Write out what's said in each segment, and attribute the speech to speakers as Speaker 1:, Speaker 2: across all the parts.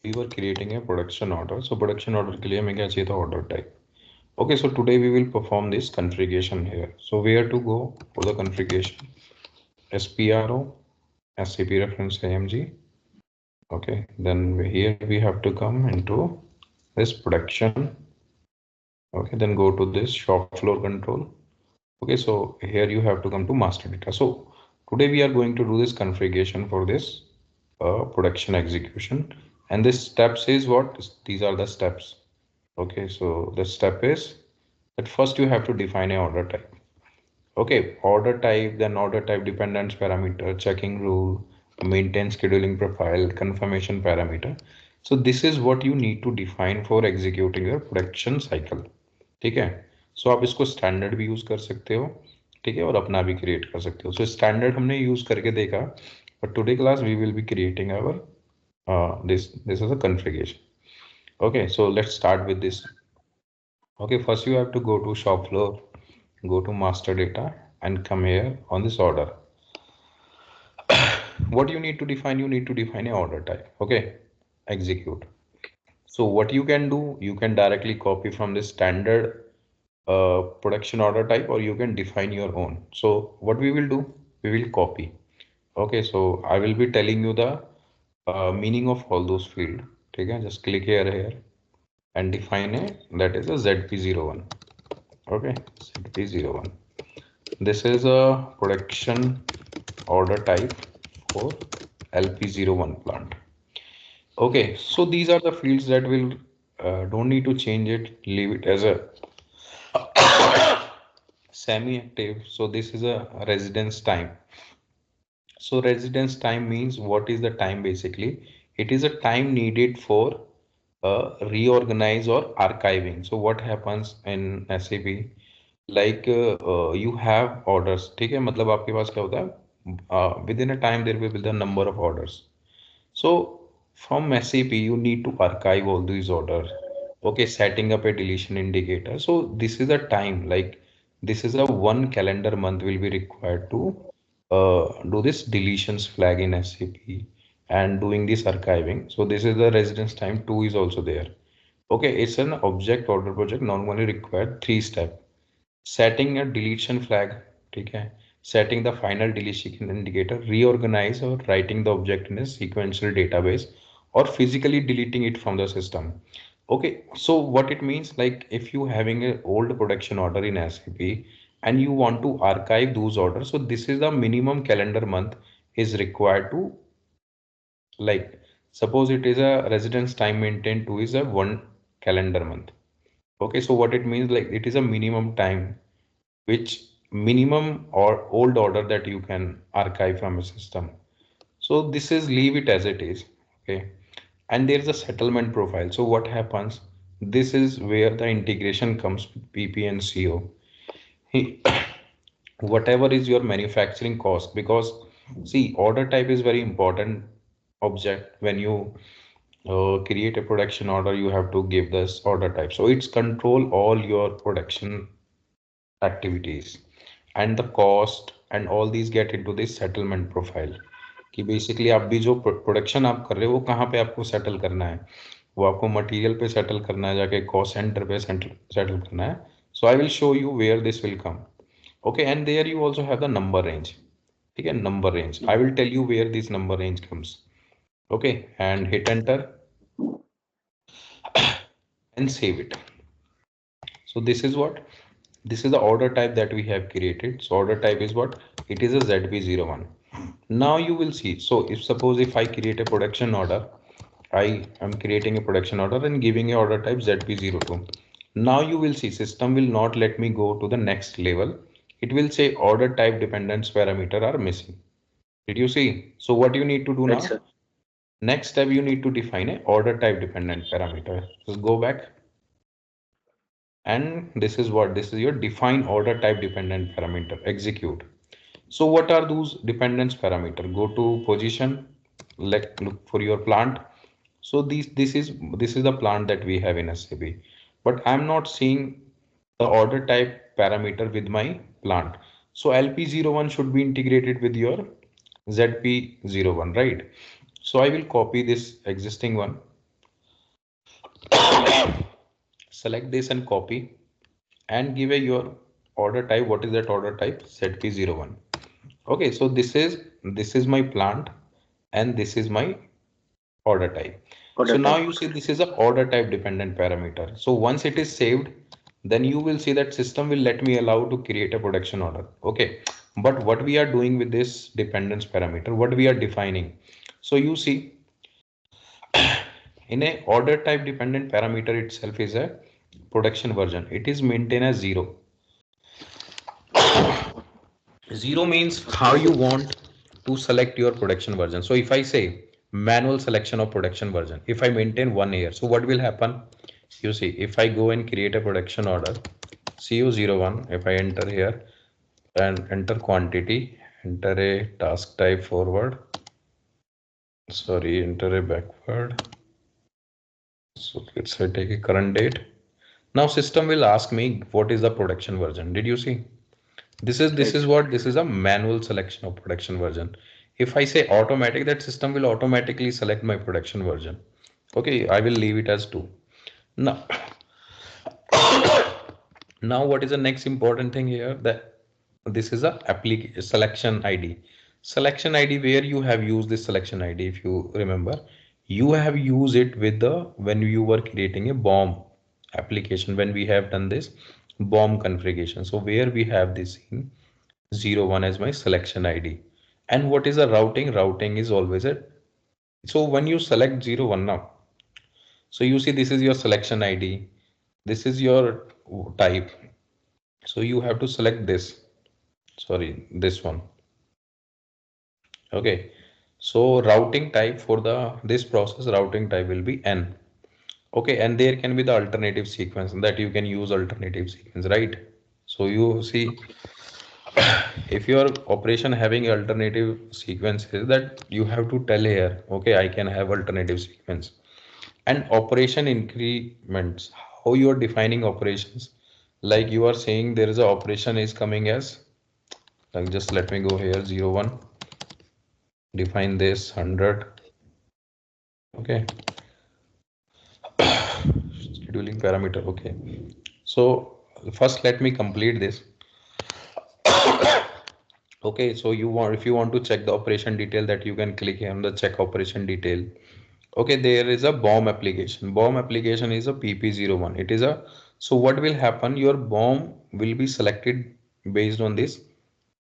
Speaker 1: we were creating a production order. So production order के लिए हमें क्या चाहिए था order type. Okay, so today we will perform this configuration here. So where to go for the configuration? SPRO, SAP reference AMG. Okay, then here we have to come into this production. Okay, then go to this shop floor control. Okay, so here you have to come to master data. So today we are going to do this configuration for this production execution, and this steps is what? These are the steps. Okay, so the step is that first you have to define a order type. Okay, order type, then order type dependence parameter, checking rule, maintain scheduling profile, confirmation parameter. So this is what you need to define for executing your production cycle. ठीक है, सो आप इसको standard भी use कर सकते हो, ठीक है, और अपना भी क्रिएट कर सकते हो. सो स्टैंडर्ड हमने यूज करके देखा, but today class we will be creating our this is a configuration. Okay, so let's start with this. Okay, first you have to go to shop floor, go to master data and come here on this order. What you need to define? You need to define a order type. Okay, execute. So what you can do, you can directly copy from this standard production order type, or you can define your own. So what we will do, we will copy. Okay, so I will be telling you the meaning of all those field. Okay, just click here and define a, that is a ZP01. Okay, ZP01. This is a production order type for LP01 plant. Okay, so these are the fields that will don't need to change it, leave it as a semi-active. So this is a residence time. So residence time means what is the time basically? It is a time needed for reorganize or archiving. So what happens in SAP? Like you have orders, ठीक है, मतलब आपके पास क्या होता है, within a time there will be the number of orders. So from SAP, you need to archive all these orders. Okay, setting up a deletion indicator. So this is a time, like this is a one calendar month will be required to do this deletions flag in SAP and doing this archiving. So this is the residence time. Two is also there. Okay, it's an object order project normally required three step. Setting a deletion flag, ठीक है, setting the final deletion indicator, reorganize or writing the object in a sequential database, or physically deleting it from the system. Okay, so what it means, like if you having an old production order in SAP and you want to archive those orders, so this is the minimum calendar month is required to, like suppose it is a residence time maintained to is a one calendar month. Okay, so what it means, like it is a minimum time which minimum or old order that you can archive from a system. So this is leave it as it is. Okay, and there is a settlement profile. So what happens, this is where the integration comes with PP and CO. Whatever is your manufacturing cost, because see, order type is very important object. When you create a production order, you have to give this order type, so it's control all your production activities, and the cost and all these get into this settlement profile. कि basically आप भी जो production आप कर रहे हो वो कहाँ पे आपको सेटल करना है, वो आपको मटेरियल पे सेटल करना है, जाके कॉस्ट सेंटर पे सेटल करना है. So I will show you where this will come. Okay, and there you also have the number range. ठीक है, number range I will tell you where this number range comes. Okay, and hit enter and save it. So this is what, this is the order type that we have created. So order type is what? It is a ZB01. Now you will see. So if suppose if I create a production order, I am creating a production order and giving a order type ZB02. Now you will see system will not let me go to the next level. It will say order type dependence parameter are missing. Did you see? So what you need to do
Speaker 2: Right,
Speaker 1: now?
Speaker 2: sir.
Speaker 1: Next step, you need to define a order type dependent parameter. Just go back. And this is what, this is your define order type dependent parameter, execute. So what are those dependence parameter? Go to position, like look for your plant. So this is the plant that we have in SAP, but I'm not seeing the order type parameter with my plant. So LP01 should be integrated with your ZP01, right? So I will copy this existing one. Select this and copy and give a your order type. What is that order type? Set P01. Okay, so this is my plant and this is my order type. So
Speaker 2: Order
Speaker 1: now
Speaker 2: type.
Speaker 1: you see this is a order type dependent parameter. So once it is saved, then you will see that system will let me allow to create a production order. Okay, but what we are doing with this dependence parameter, what we are defining. So you see in a order type dependent parameter itself is a production version. It is maintained as 0. 0 means how you want to select your production version. So if I say manual selection of production version, if I maintain 1 year, so what will happen? You see, if I go and create a production order, CO01, if I enter here and enter quantity, enter a task type forward, sorry, enter a backward. So let's say take a current date. Now system will ask me what is the production version. Did you see? This is
Speaker 2: Right.
Speaker 1: what this is a manual selection of production version. If I say automatic, that system will automatically select my production version. Okay, I will leave it as 2. Now, now what is the next important thing here? That this is a application selection ID. Selection ID where you have used this selection ID, if you remember, you have used it with the when you were creating a bomb application when we have done this bomb configuration. So where we have this in 01 as my selection ID. And what is the routing? Routing is always a so when you select 01 now, so you see this is your selection ID, this is your type. So you have to select this, sorry, this one. Okay. So routing type for the this process routing type will be N. Okay, and there can be the alternative sequence that you can use alternative sequence, right? So you see if your operation having alternative sequences that you have to tell here, okay, I can have alternative sequence. And operation increments, how you are defining operations, like you are saying there is a operation is coming as, like just let me go here 01, define this 100. Okay, scheduling parameter. Okay, so first let me complete this. Okay, so you want, if you want to check the operation detail, that you can click here on the check operation detail. Okay, there is a bomb application. Bomb application is a PP01. It is a, so what will happen? Your bomb will be selected based on this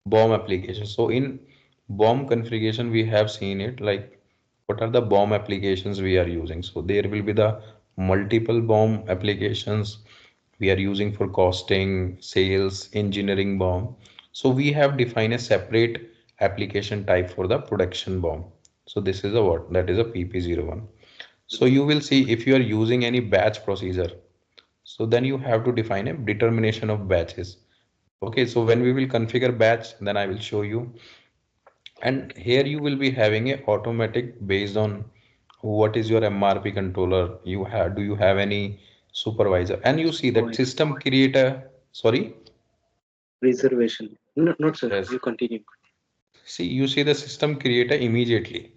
Speaker 1: bomb application. So in bomb configuration, we have seen it like what are the bomb applications we are using. So there will be the multiple bomb applications we are using for costing, sales, engineering bomb. So we have defined a separate application type for the production bomb. So this is a what? That is a PP01. So you will see if you are using any batch procedure, so then you have to define a determination of batches. Okay, so when we will configure batch, then I will show you. And here you will be having a automatic based on what is your MRP controller. You have, do you have any supervisor? And you see
Speaker 2: Oh,
Speaker 1: that system creator, sorry.
Speaker 2: reservation. No, not sir.
Speaker 1: Yes.
Speaker 2: You continue.
Speaker 1: See, you see the system creator immediately.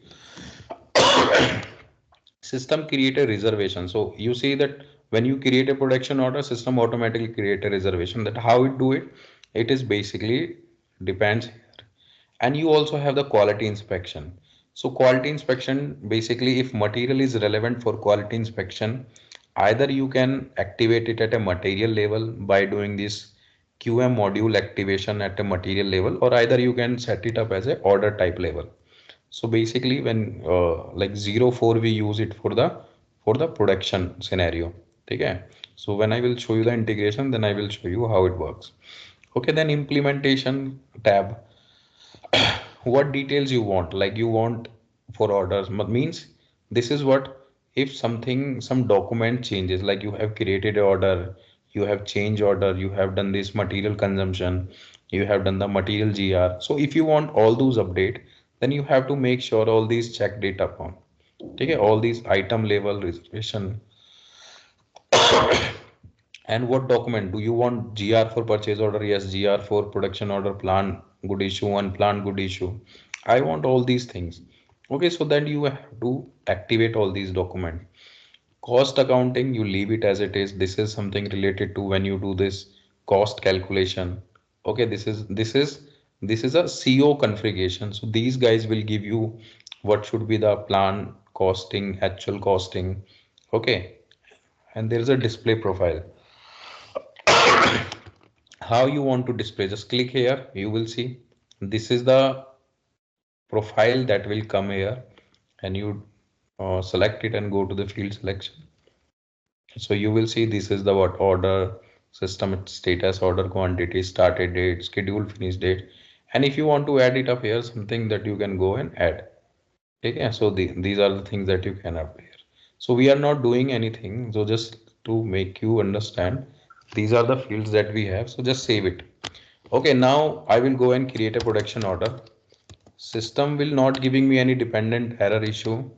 Speaker 1: System create a reservation. So you see that when you create a production order, system automatically create a reservation. That how it do it? It is basically depends here. And you also have the quality inspection. So quality inspection, basically if material is relevant for quality inspection, either you can activate it at a material level by doing this QM module activation at a material level, or either you can set it up as a order type level. So basically when like 04 we use it for the production scenario. Okay. So when I will show you the integration, then I will show you how it works. Okay, then implementation tab. What details you want? Like you want for orders means this is what, if something, some document changes, like you have created a order, you have changed order, you have done this material consumption, you have done the material GR. So if you want all those update, then you have to make sure all these check data upon. Okay, all these item level reservation. And what document do you want? GR for purchase order? Yes. GR for production order, plan good issue, unplanned good issue. I want all these things. Okay, so then you have to activate all these documents. Cost accounting, you leave it as it is. This is something related to when you do this cost calculation. Okay, this is a CO configuration. So these guys will give you what should be the plan costing, actual costing. Okay, and there is a display profile. How you want to display? Just click here. You will see this is the profile that will come here, and you select it and go to the field selection. So you will see this is the what order, system status, order quantity, started date, schedule finish date. And if you want to add it up here, something that you can go and add. Okay, so these are the things that you can add here. So we are not doing anything. So just to make you understand, these are the fields that we have. So just save it. Okay, now I will go and create a production order. System will not giving me any dependent error issue.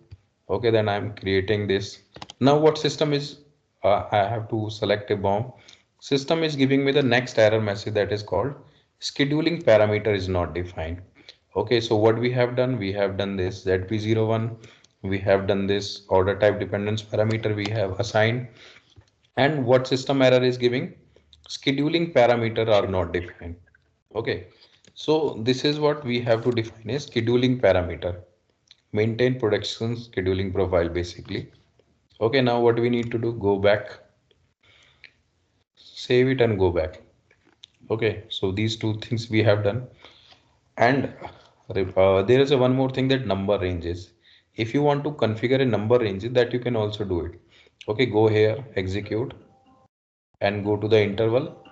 Speaker 1: Okay, then I'm creating this. Now what system is, I have to select a bomb. System is giving me the next error message that is called scheduling parameter is not defined. Okay, so what we have done, we have done this ZP01, we have done this order type dependence parameter we have assigned, and what system error is giving, scheduling parameter are not defined. Okay, so this is what we have to define a scheduling parameter. Maintain production scheduling profile basically. Okay, now what we need to do, go back, save it and go back. Okay, so these two things we have done. And there is a one more thing, that number ranges. If you want to configure a number range, that you can also do it. Okay, go here, execute, and go to the interval,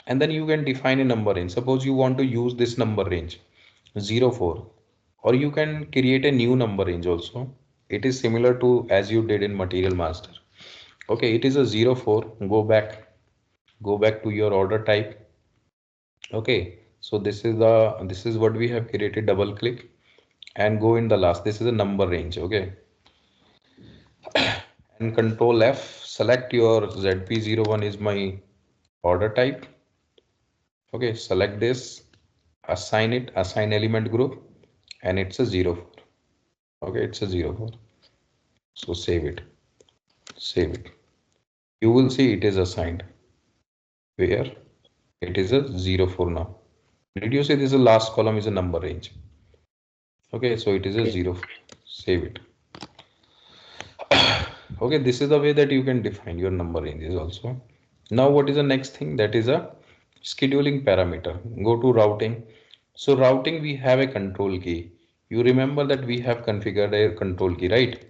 Speaker 1: and then you can define a number range. Suppose you want to use this number range 04, or you can create a new number range also. It is similar to as you did in material master. Okay, it is a 04. Go back to your order type. Okay, so this is what we have created. Double click and go in the last. This is a number range. Okay, and control F, select your ZP01 is my order type. Okay, select this, assign it, assign element group, and it's a 04. Okay, it's a 04. So save it, save it. You will see it is assigned where it is a 04 now. Did you see this? The last column is a number range. Okay, so it is a
Speaker 2: Okay.
Speaker 1: 04. Save it. Okay, this is the way that you can define your number ranges also. Now, what is the next thing? That is a scheduling parameter. Go to routing. So routing, we have a control key. You remember that we have configured a control key, right?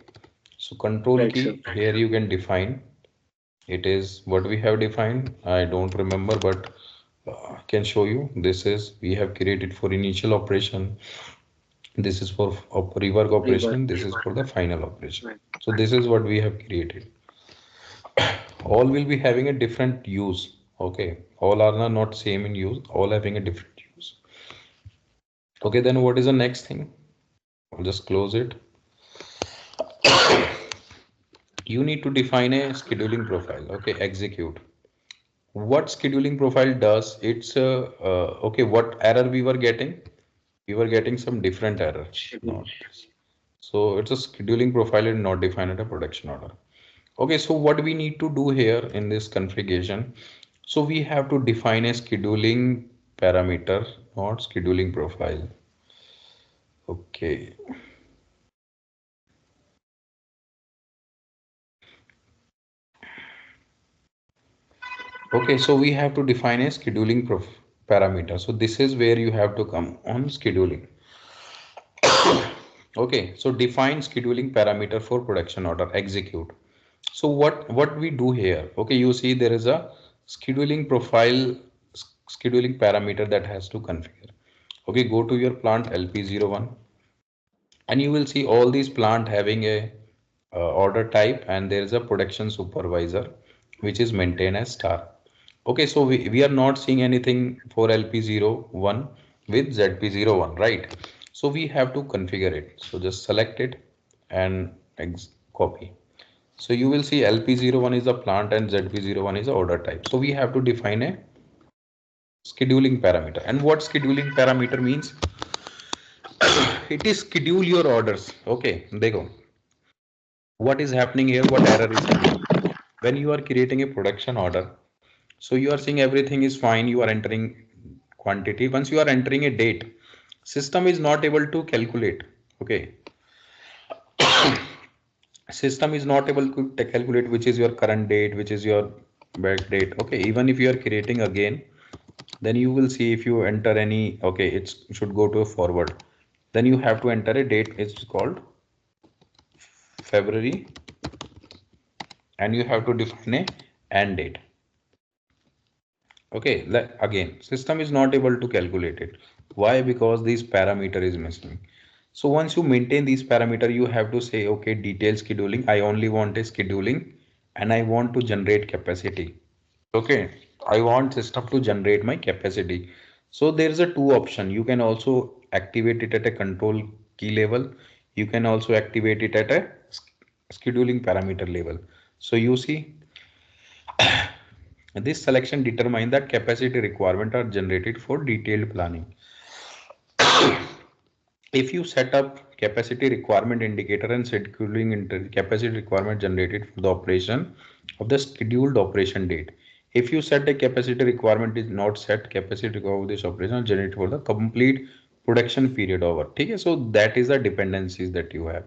Speaker 1: So control
Speaker 2: Right, sir.
Speaker 1: key here you can define. It is what we have defined. I don't remember, but I can show you. This is we have created for initial operation. This is for rework operation,
Speaker 2: Rework.
Speaker 1: and this is for the final operation.
Speaker 2: Right.
Speaker 1: So this is what we have created. All will be having a different use. Okay, all are not same in use. All having a different use. Okay, then what is the next thing? I'll just close it. You need to define a scheduling profile. Okay, execute. What scheduling profile does, it's okay, what error we were getting? We were getting some different error,
Speaker 2: Schedule.
Speaker 1: not this. So it's a scheduling profile and not defined at a production order. Okay, so what we need to do here in this configuration, so we have to define a scheduling parameter, not scheduling profile. Okay. Okay, so we have to define a scheduling parameter. So this is where you have to come on scheduling. Okay, so define scheduling parameter for production order, execute. So what we do here? Okay, you see there is a scheduling profile, scheduling parameter that has to configure. Okay, go to your plant LP01, and you will see all these plant having a order type, and there is a production supervisor which is maintained as star. Okay, so we are not seeing anything for LP01 with ZP01, right? So we have to configure it. So just select it and copy. So you will see LP01 is a plant and ZP01 is a order type. So we have to define a scheduling parameter. And what scheduling parameter means? It is schedule your orders. Okay, there you go. What is happening here? What error is coming? When you are creating a production order, so you are seeing everything is fine, you are entering quantity. Once you are entering a date, system is not able to calculate. Okay, system is not able to calculate which is your current date, which is your back date. Okay, even if you are creating again, then you will see if you enter any, okay, it should go to a forward, then you have to enter a date, it's called February, and you have to define a end date. Okay, again system is not able to calculate it. Why? Because this parameter is missing. So once you maintain these parameter, you have to say, okay, detailed scheduling, I only want a scheduling, and I want to generate capacity. Okay, I want system to generate my capacity. So there is a two option. You can also activate it at a control key level. You can also activate it at a scheduling parameter level. So you see, this selection determines that capacity requirement are generated for detailed planning. If you set up capacity requirement indicator and scheduling capacity requirement generated for the operation of the scheduled operation date. If you set a capacity requirement is not set, capacity requirement of this operation generated for the complete production period over. Okay, so that is the dependencies that you have.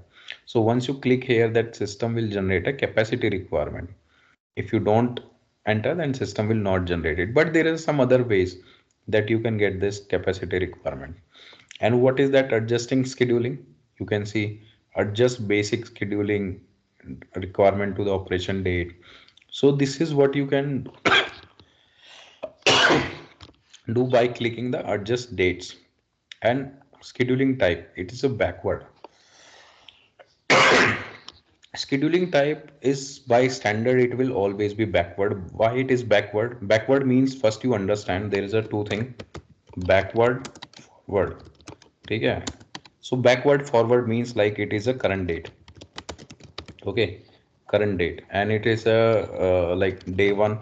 Speaker 1: So once you click here, that system will generate a capacity requirement. If you don't enter, then system will not generate it. But there are some other ways that you can get this capacity requirement. And what is that adjusting scheduling? You can see adjust basic scheduling requirement to the operation date. So this is what you can do by clicking the adjust dates. And scheduling type, it is a backward. Scheduling type is by standard, it will always be backward. Why it is backward? Backward means first you understand there is a two thing, backward, forward. Okay, so backward forward means like it is a current date. Okay, current date, and it is a like day one,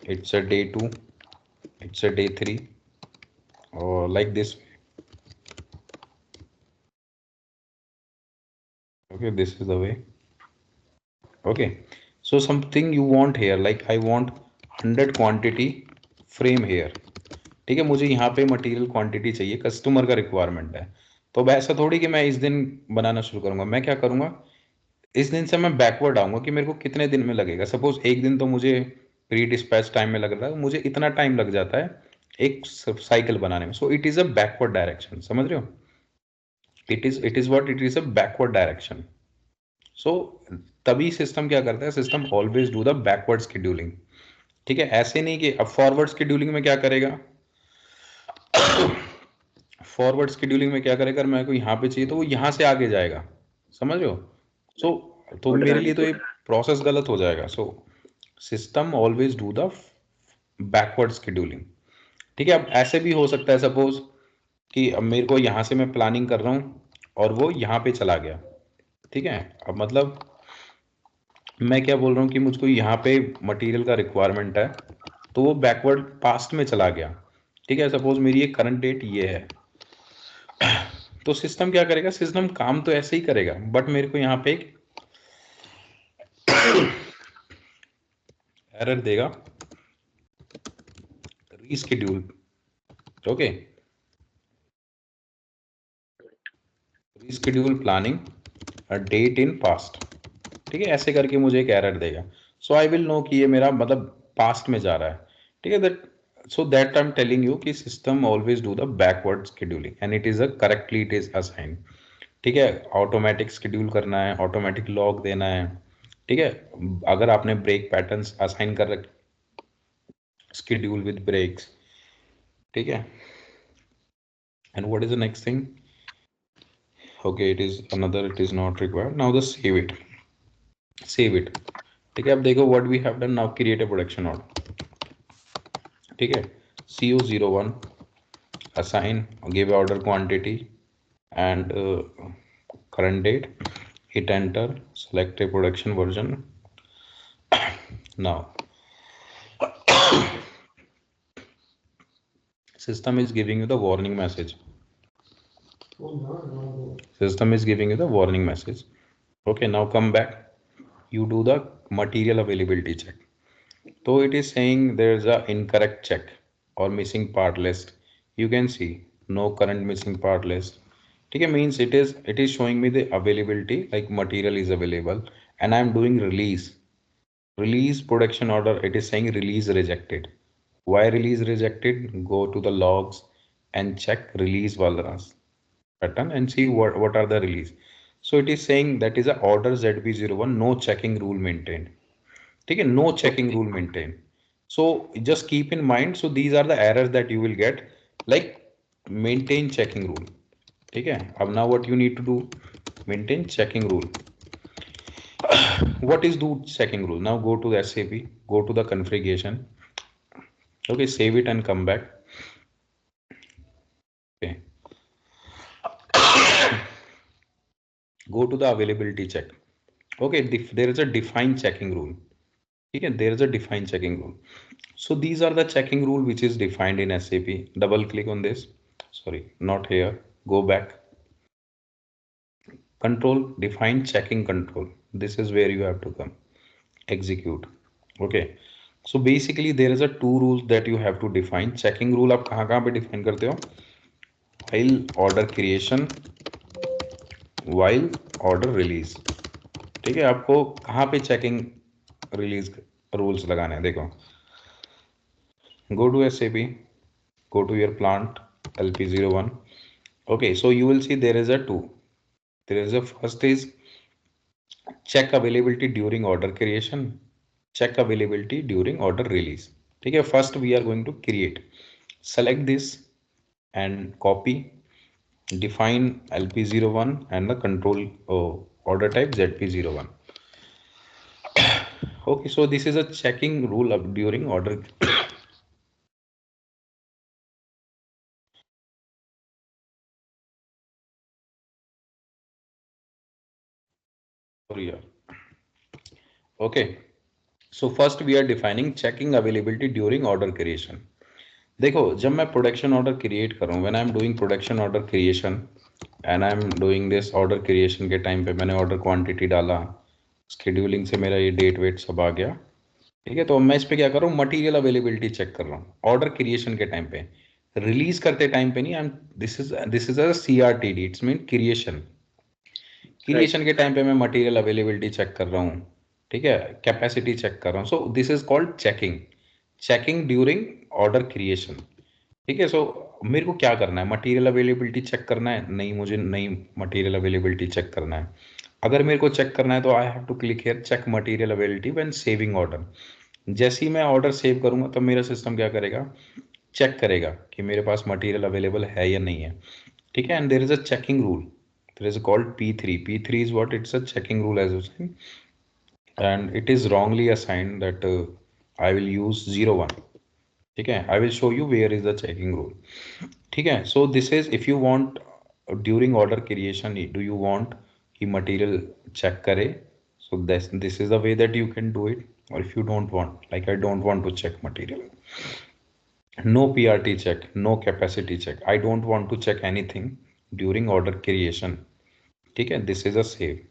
Speaker 1: it's a day two, it's a day three, or like this. Okay, this is the way. Okay, so something you want here, like I want 100 quantity frame here. ठीक है, मुझे यहाँ पे material quantity चाहिए, customer का requirement है। तो अब ऐसा थोड़ी कि मैं इस दिन बनाना शुरू करूंगा। मैं क्या करूंगा, इस दिन से मैं बैकवर्ड आऊंगा कि मेरे को कितने दिन में लगेगा। सपोज एक दिन तो मुझे प्री डिस्पैच टाइम में लग रहा है, मुझे इतना टाइम लग जाता है एक साइकिल बनाने में। So it is a backward direction, समझ रहे हो? It is what, it is a backward direction. So तभी सिस्टम क्या करता है, system always do the backward scheduling. ठीक है, ऐसे नहीं कि अब फॉरवर्ड शेड्यूलिंग में क्या करेगा, फॉरवर्ड शेड्यूलिंग में क्या करेगा, मेरे को यहाँ पे चाहिए तो वो यहाँ से आगे जाएगा, समझ रहे हो? सो तो
Speaker 2: ऑर्डर
Speaker 1: मेरे
Speaker 2: आने
Speaker 1: लिए तो
Speaker 2: के
Speaker 1: ये प्रोसेस गलत हो जाएगा। So system always do the backward scheduling. ठीक है, अब ऐसे भी हो सकता है सपोज कि अब मेरे को यहाँ से मैं प्लानिंग कर रहा हूँ और वो यहाँ पे चला गया। ठीक है, अब मतलब मैं क्या बोल रहा हूँ कि मुझको यहाँ पे मटेरियल का रिक्वायरमेंट है, तो वो बैकवर्ड पास्ट में चला गया। ठीक है, सपोज मेरी एक करंट डेट ये है, तो सिस्टम क्या करेगा, सिस्टम काम तो ऐसे ही करेगा, बट मेरे को यहाँ पे एक
Speaker 2: एरर।
Speaker 1: एरर देगा, reschedule. Okay, reschedule planning date in past. ठीक है, ऐसे करके मुझे एक एरर देगा। सो आई विल नो कि ये मेरा मतलब पास्ट में जा रहा है। ठीक है, that, so that I am telling you कि system always do the backward scheduling and it is a correctly it is assign. ठीक है, ऑटोमेटिक शेड्यूल करना है, ऑटोमेटिक लॉग देना है। ठीक है, अगर आपने ब्रेक पैटर्न्स असाइन कर रखे, शेड्यूल विद ब्रेक्स। ठीक है, and what is the next thing? Okay, it is another, it is not required now the save it, save it. ठीक है, अब देखो what we have done now, create a production order. ठीक है, CO01 assign, give order quantity and current date, hit enter, select a production version. Now system is giving you the warning message, system is giving you the warning message Okay, now come back. You do the material availability check. So it is saying there's a incorrect check or missing part list. You can see no current missing part list. Okay, means it is showing me the availability, like material is available, and I'm doing release production order. It is saying release rejected. Why release rejected? Go to the logs and check release walrus pattern and see what are the release. So it is saying that is a order ZB01, no checking rule maintained. ठीक है, no checking
Speaker 2: Okay.
Speaker 1: rule maintained. So just keep in mind, so these are the errors that you will get, like maintain checking rule. ठीक है, अब now what you need to do, maintain checking rule. What is do checking rule? Now go to the SAP, go to the configuration. Okay, save it and come back. Okay, go to the availability check. Okay, there is a defined checking rule. Okay, there is a defined checking rule. So these are the checking rule which is defined in SAP. Double click on this. Sorry, not here. Go back. Control, define checking control. This is where you have to come. Execute. Okay. So basically there is a two rules that you have to define. Checking rule आप कहाँ कहाँ पे define करते हो? While order creation, while order release. ठीक है, आपको कहाँ पे checking release rules लगाने हैं? देखो. Go to SAP. Go to your plant LP01. Okay, so you will see there is a two. There is a first is check availability during order creation, check availability during order release. ठीक है, first we are going to create. Select this and copy, define LP01 and the control order type ZP01. Okay, so this is a checking rule of during order. Sorry, yeah. Okay, so first we are defining checking availability during order creation. देखो, जब मैं production order create कर रहा हूँ, when I am doing production order creation and I am doing this order creation के time पे मैंने order quantity डाला, स्केड्यूलिंग से मेरा ये डेट वेट सब आ गया. ठीक है, तो मैं इस पे क्या कर रहा हूँ, मटेरियल अवेलेबिलिटी चेक कर रहा हूँ ऑर्डर क्रिएशन के टाइम पे. रिलीज करते टाइम पे नहीं. I am this is a CRTD, it's mean creation.
Speaker 2: Right.
Speaker 1: Creation के टाइम पे मैं मटेरियल अवेलेबिलिटी चेक कर रहा हूँ. ठीक है, कैपेसिटी चेक कर रहा हूँ. So this is called checking. Checking during order creation. ठीक है, सो मेरे को क्या करना है, मटेरियल अवेलेबिलिटी चेक करना है? नहीं, मुझे नहीं मटेरियल अवेलेबिलिटी चेक करना है. अगर मेरे को चेक करना है तो I have to click here check material availability when saving order. जैसे ही मैं ऑर्डर सेव करूंगा तो मेरा सिस्टम क्या करेगा, चेक करेगा कि मेरे पास मटेरियल अवेलेबल है या नहीं है. ठीक है, and there is a checking rule. There is called P3. P3 is what, it's a checking rule as and it is wrongly assigned that I will use 01. ठीक है, I will show you where is the checking rule. ठीक है, so this is if you want during order creation, do you want कि material check करे, so this is the way that you can do it. Or if you don't want, like I don't want to check material, no PRT check, no capacity check, I don't want to check anything during order creation. ठीक है, this is a save.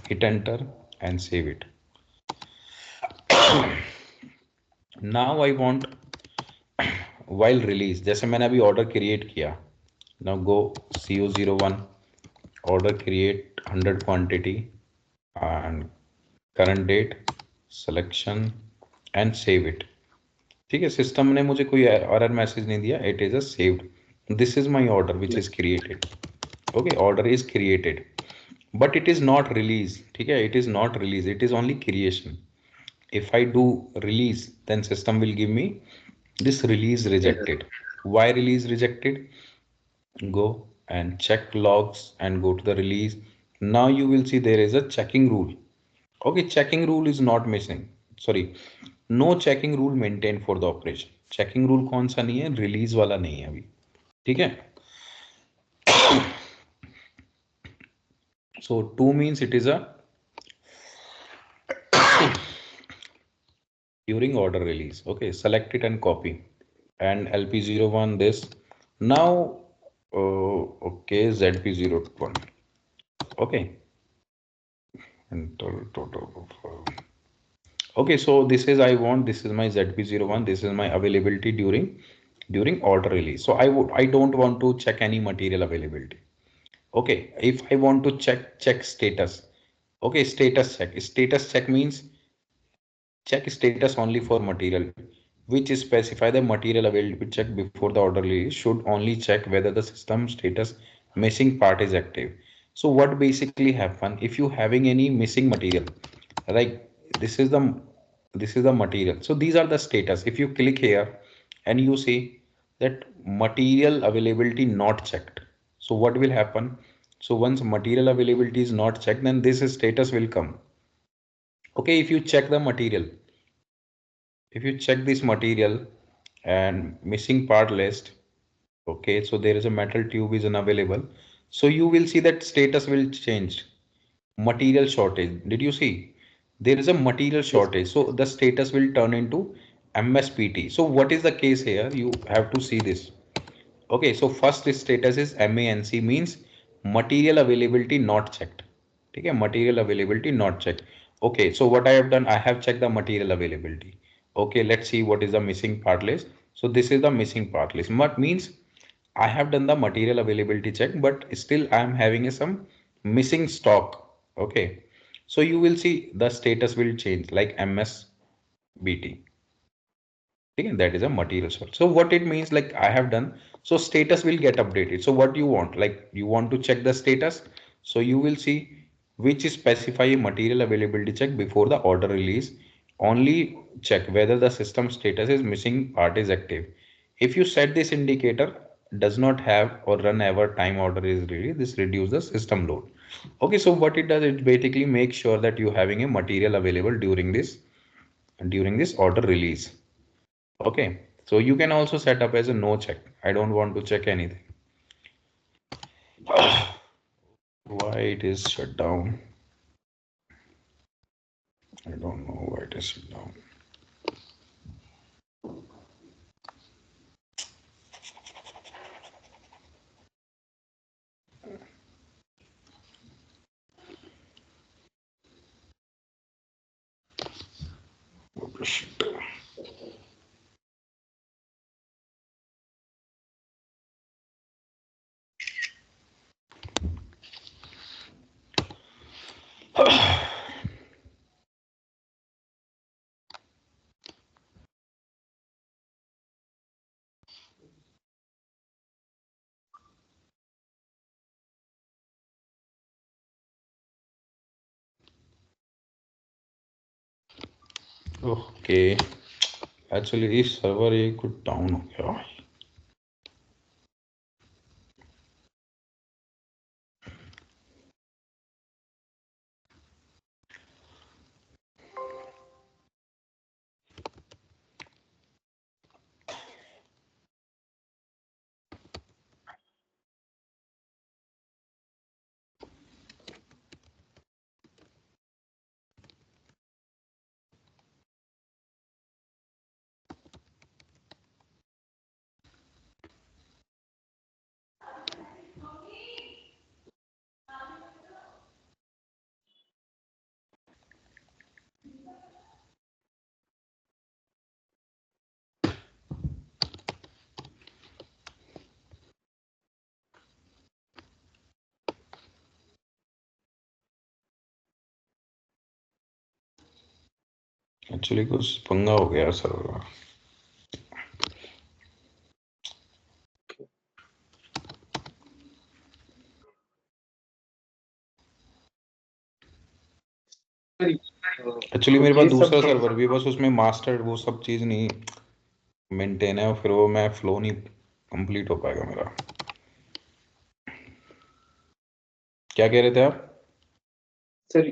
Speaker 1: Hit enter and save it. Now I want while release, जैसे मैंने अभी order create किया. now go CO01 order create 100 quantity and current date selection and save it. ठीक है, system ने मुझे कोई एरर मैसेज नहीं दिया. It is a saved. This is my order which is
Speaker 2: Yes.
Speaker 1: Created. Okay, order is created but it is not release. ठीक है, it is not release, it is only creation. if I do release, then system will give me this release
Speaker 2: Error.
Speaker 1: rejected. Why release rejected? Go and check logs and go to the release. Now you will see there is a checking rule. Okay, checking rule is not missing. Sorry, no checking rule maintained for the operation. Checking rule कौन सा नहीं है, release वाला नहीं है अभी. ठीक है, so 2 means it is a during order release. Okay, select it and copy and LP01 this. Now okay, ZP01. Okay, And total. Okay, so this is this is my ZP01, this is my availability during order release. So I don't want to check any material availability. Okay, if I want to check status. Okay, status check means check status only for material, which specify the material available check before the order release should only check whether the system status missing part is active. So what basically happen if you having any missing material, like this is the this is the material. So these are the status. If you click here and you see that material availability not checked. So what will happen? So once material availability is not checked, then this status will come. Okay, if you check the material, if you check this material and missing part list, okay, so there is a metal tube is unavailable, so you will see that status will change. Material shortage, did you see there is a material
Speaker 2: Yes.
Speaker 1: shortage, so the status will turn into MSPT. So what is the case here, you have to see this. Okay, so first status is MANC, means material availability not checked. Okay, material availability not checked. Okay, so what I have done, I have checked the material availability. Okay, let's see what is the missing part list. So this is the missing part list. What means I have done the material availability check, but still I am having some missing stock. Okay, so you will see the status will change like MSBT. Okay, that is a material source. So what it means, like I have done, so status will get updated. So what you want, like you want to check the status, so you will see which specify a material availability check before the order release, only check whether the system status is missing part is active. If you set this indicator does not have or run ever time order is released, this reduce the system load. Okay, so what it does, it basically makes sure that you having a material available during this order release. Okay, so you can also set up as a no check. I don't want to check anything. Why it is shut down? I don't know why it is shut down. What the shit? Okay, actually इस server ये कुछ down हो गया. Actually कुछ पंगा हो गया server. Actually मेरे पास
Speaker 2: ये सब
Speaker 1: दूसरा सर्वर भी है, बस उसमें मास्टर वो सब चीज़ नहीं मेंटेन है, और फिर वो मैं फ्लो नहीं कंप्लीट हो पाएगा मेरा. क्या कह रहे थे आप?
Speaker 2: सर